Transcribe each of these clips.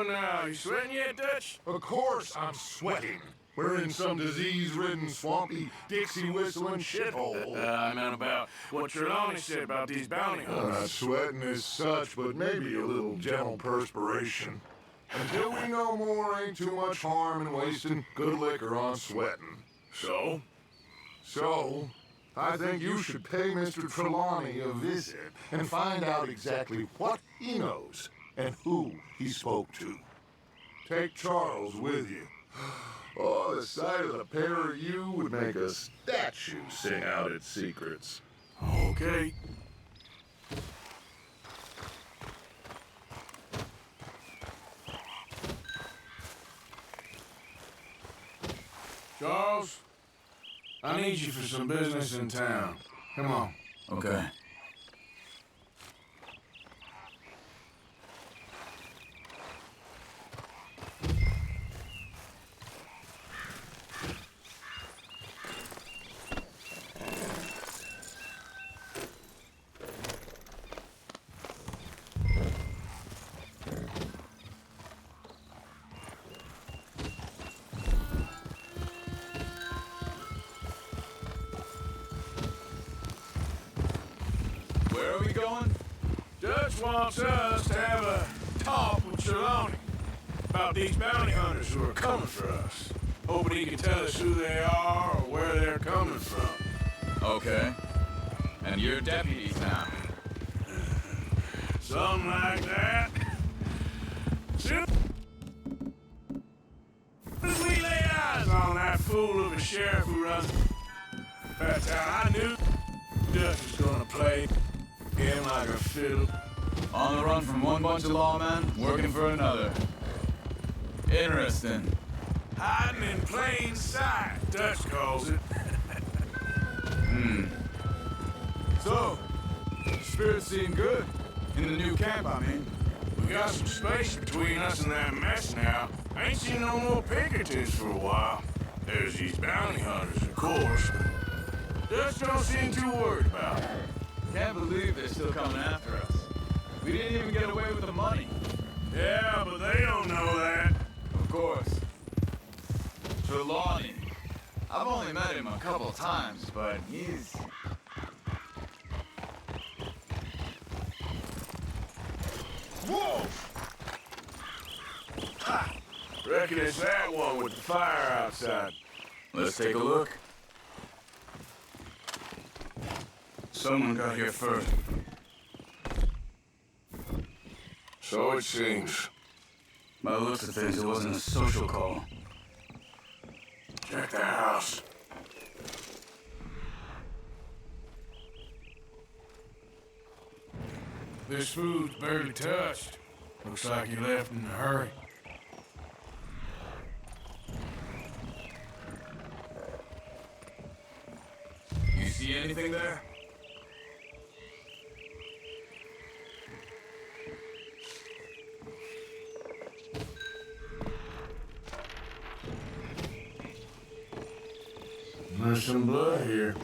on now? You sweating yet, Dutch? Of course I'm sweating. We're in some disease-ridden, swampy, Dixie-whistling shithole. I meant about what Trelawney said about these bounty hunters. Not sweating as such, but maybe a little gentle perspiration. Until we know more, ain't too much harm in wasting good liquor on sweating. So? So, I think you should pay Mr. Trelawney a visit and find out exactly what he knows and who he spoke to. Take Charles with you. Oh, the sight of the pair of you would make a statue sing out its secrets. Okay. Charles, I need you for some business in town. Come on. Okay. Where are we going? Dutch wants us to have a talk with Trelawney about these bounty hunters who are coming for us. Hoping he can tell us who they are or where they're coming from. Okay. And you're deputies now. Something like that. Soon as we lay eyes on that fool of a sheriff who runs that town, I knew Dutch was gonna play him like a fiddle. On the run from one bunch of lawmen, working for another. Interesting. Hiding in plain sight, Dutch calls it. So, spirits seem good. In the new camp, I mean. We got some space between us and that mess now. I ain't seen no more Pinkertons for a while. There's these bounty hunters, of course, but Dutch don't seem too worried about it. Can't believe they're still coming after us. We didn't even get away with the money. Yeah, but they don't know that. Of course. Trelawney. I've only met him a couple times, but he's... Whoa! Ha! Reckon it's that one with the fire outside. Let's take a look. Someone got here first. So it seems. By the looks of things, it wasn't a social call. Check the house. This food's barely touched. Looks like you left in a hurry. You see anything there? There's some blood here.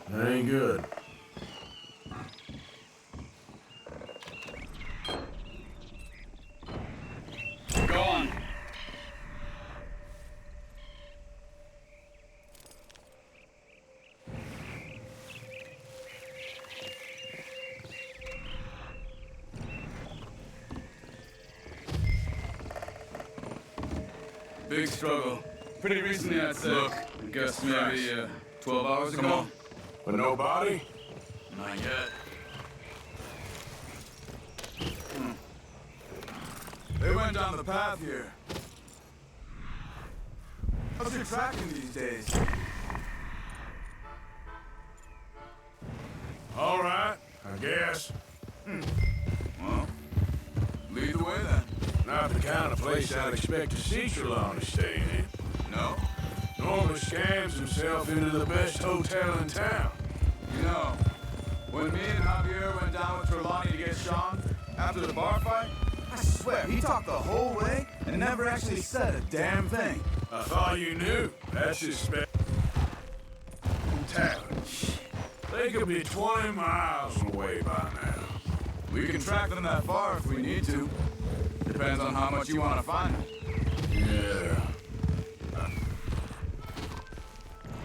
That ain't good. Go on. Big struggle. Pretty recently, I'd say. Look, I guess maybe 12 hours ago. But no body? Not yet. They went down the path here. How's your tracking these days? All right, I guess. Well, lead the way then. Not the kind of place I'd expect to see Trelawney staying in. No? Normally scams himself into the best hotel in town. You know, when me and Javier went down with Trelawney to get Sean, after the bar fight, I swear, he talked the whole way and never actually said a damn thing. I thought you knew. That's his special talent. They could be 20 miles away by now. We can track them that far if we need to. Depends Depends on how much you want to find. Yeah.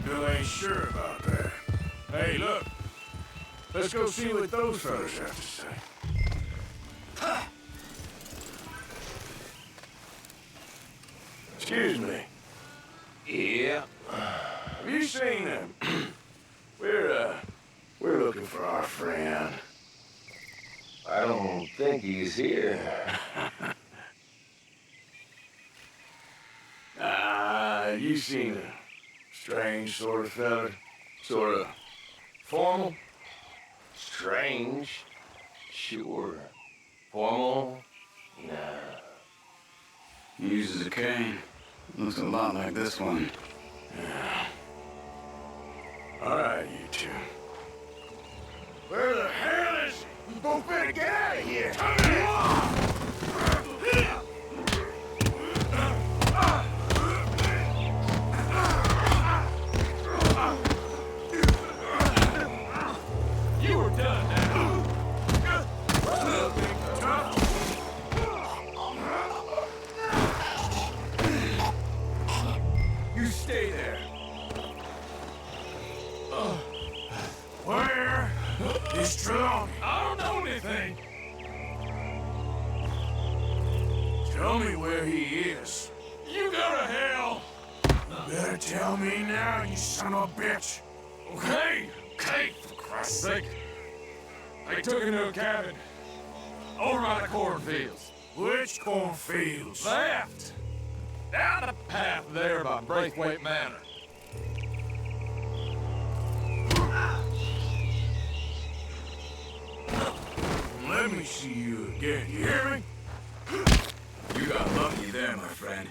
Still ain't sure about that. Hey, look. Let's go see what those fellas have to say. Excuse me. Yeah. Have you seen them? We're looking for our friend. I don't think he's here. You seen a strange sort of fella? Sort of formal? Strange? Sure. Formal? Nah. He uses a cane. Looks a lot like this one. Yeah. All right, you two. Where the hell is he? You both better get out of here! Come here! You were done now. You stay there. Where is Trelawney? I don't know anything. Tell me where he is. You go to hell. You better tell me now, you son of a bitch. Okay, for Christ's sake. I took him to a cabin. Over by the cornfields. Which cornfields? Left. Down the path there by Braithwaite Manor. Let me see you again, you hear me? You got lucky there, my friend.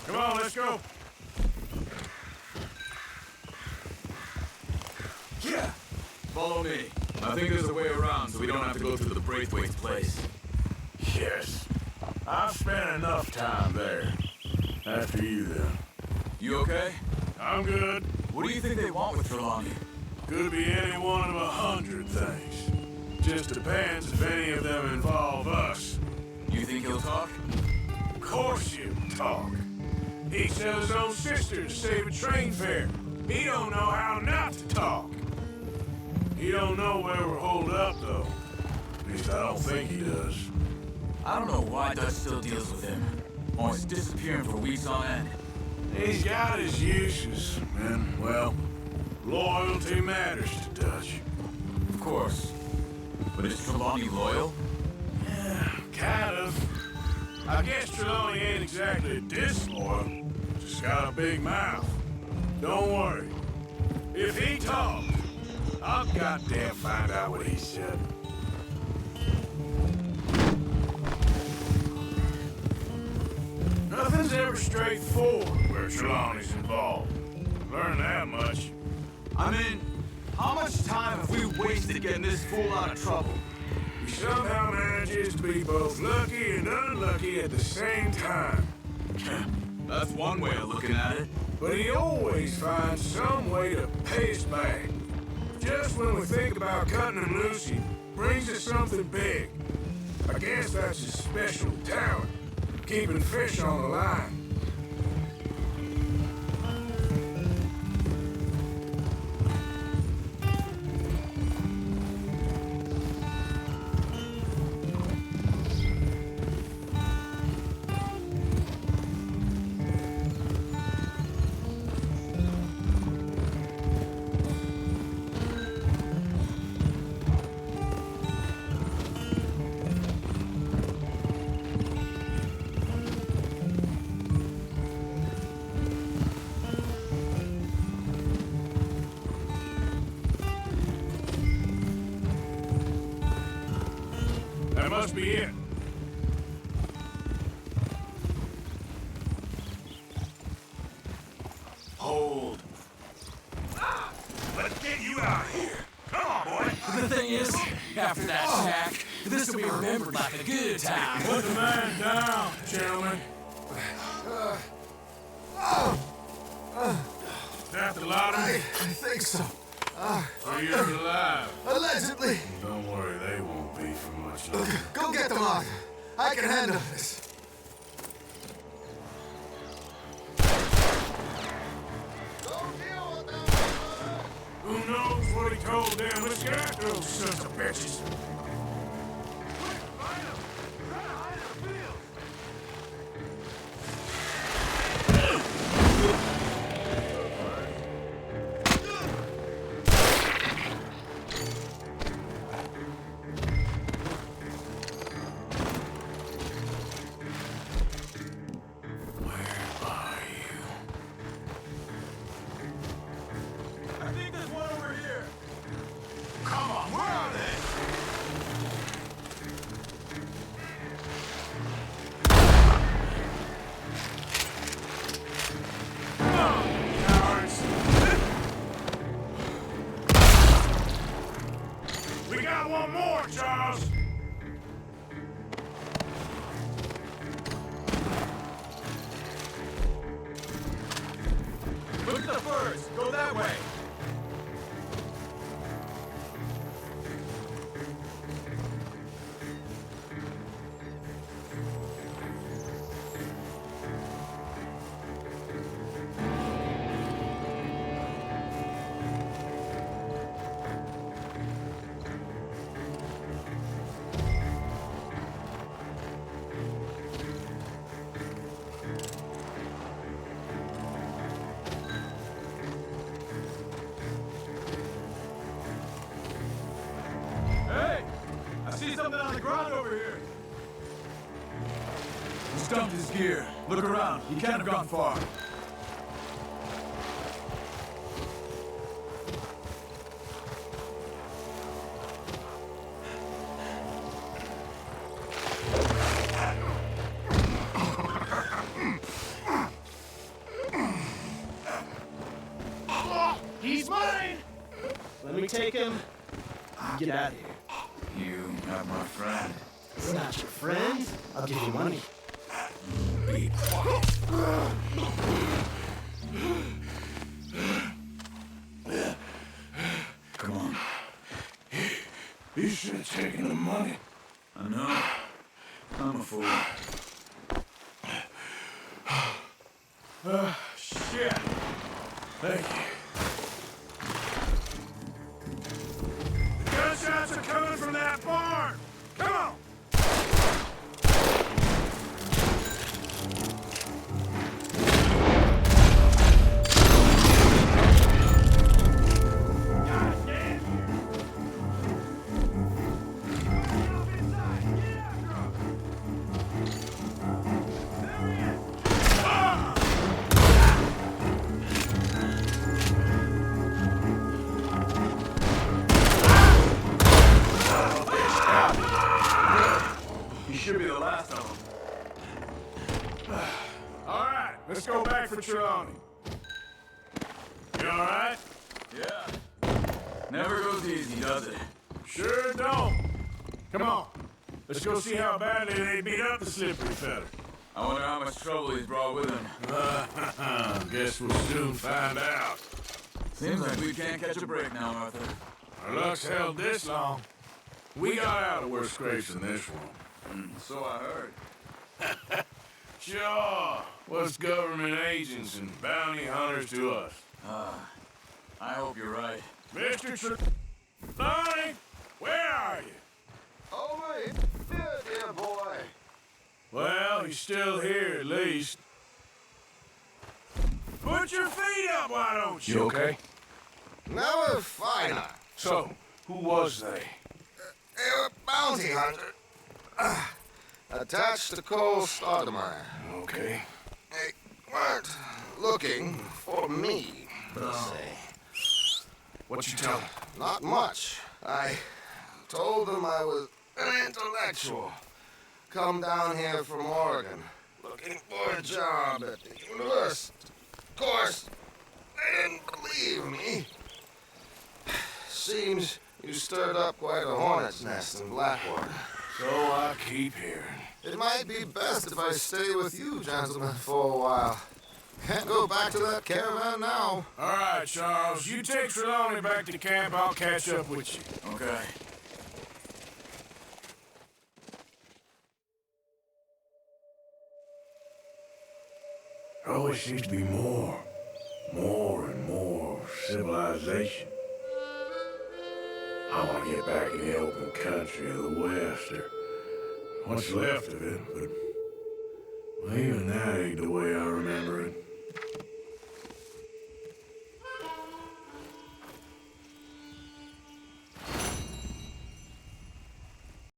Come on, let's go. Yeah. Follow me. I think there's a way around so we don't have to go through the Braithwaite's place. Yes. I've spent enough time there. After you, then. You okay? I'm good. What do you think they want with Trelawney? Could be any one of 100 things. Just depends if any of them involve us. You think he'll talk? Of course he'll talk. He sell his own sister to save a train fare. He don't know how not to talk. He don't know where we're holed up, though. At least I don't think he does. I don't know why Dutch still deals with him. Always disappearing for weeks on end. He's got his uses, and, well, loyalty matters to Dutch. Of course. But is Trelawney loyal? Yeah, kind of. I guess Trelawney ain't exactly disloyal. Just got a big mouth. Don't worry. If he talks, I'll goddamn find out what he said. Nothing's ever straightforward where Trelawney's involved. Learn that much. I mean, how much time have we wasted getting this fool out of trouble? He somehow manages to be both lucky and unlucky at the same time. That's one way of looking at it. But he always finds some way to pay us back. Just when we think about cutting him loose, he brings us something big. I guess that's his special talent, keeping fish on the line. That must be it. Hold. out of here. Come on, boy. The thing is, after that attack, this will be remembered like a good time. Put the man down, gentlemen. Is that the lot of I them? think so. So you're alive. Allegedly. Don't worry, they won't be for much longer. Go get them out. I can handle this. Who knows what he told them? Let's get after those sons of bitches. I think there's one over here. Come on, where are they? Come on, cowards. We got one more, Charles. Look at the first. Go that way. Hey! I see something on the ground over here. He's dumped his gear. Look around. He can't have gone far. He's mine! Let me take him. Get out of here. You are my friend. It's not your friend. I'll give you money. Be quiet. Come on. You should have taken the money. I know. I'm a fool. Shit. Thank you. The gunshots are coming from that barn. Come on. God damn. Get up inside. Get after him. There he is. Ah! He should be the last of them. All right, let's go back for Trelawney. You all right? Yeah. Never goes easy, does it? Sure don't. Come on. Let's go see how badly they beat up the slippery feller. I wonder how much trouble he's brought with him. Guess we'll soon find out. Seems like we can't catch a break now, Arthur. Our luck's held this long. We got out of worse scrapes than this one. So I heard. Sure. What's government agents and bounty hunters to us? I hope you're right. Mr. Trelawney, where are you? Over here, dear boy. Well, he's still here at least. Put your feet up, why don't you? You okay? Never finer. So, who was they? They were bounty hunter. Attached to Cole Stoudemire. Okay. They weren't looking for me, per se. What you tell them? Not much. I told them I was an intellectual. Come down here from Oregon, looking for a job at the university. Of course, they didn't believe me. Seems you stirred up quite a hornet's nest in Blackwater. So I keep hearing. It might be best if I stay with you, gentlemen, for a while. Can't go back to that caravan now. All right, Charles, you take Trelawney back to camp. I'll catch up with you. Okay. There always seems to be more and more civilization. I want to get back in the open country of the West, or what's left of it, but well, even that ain't the way I remember it.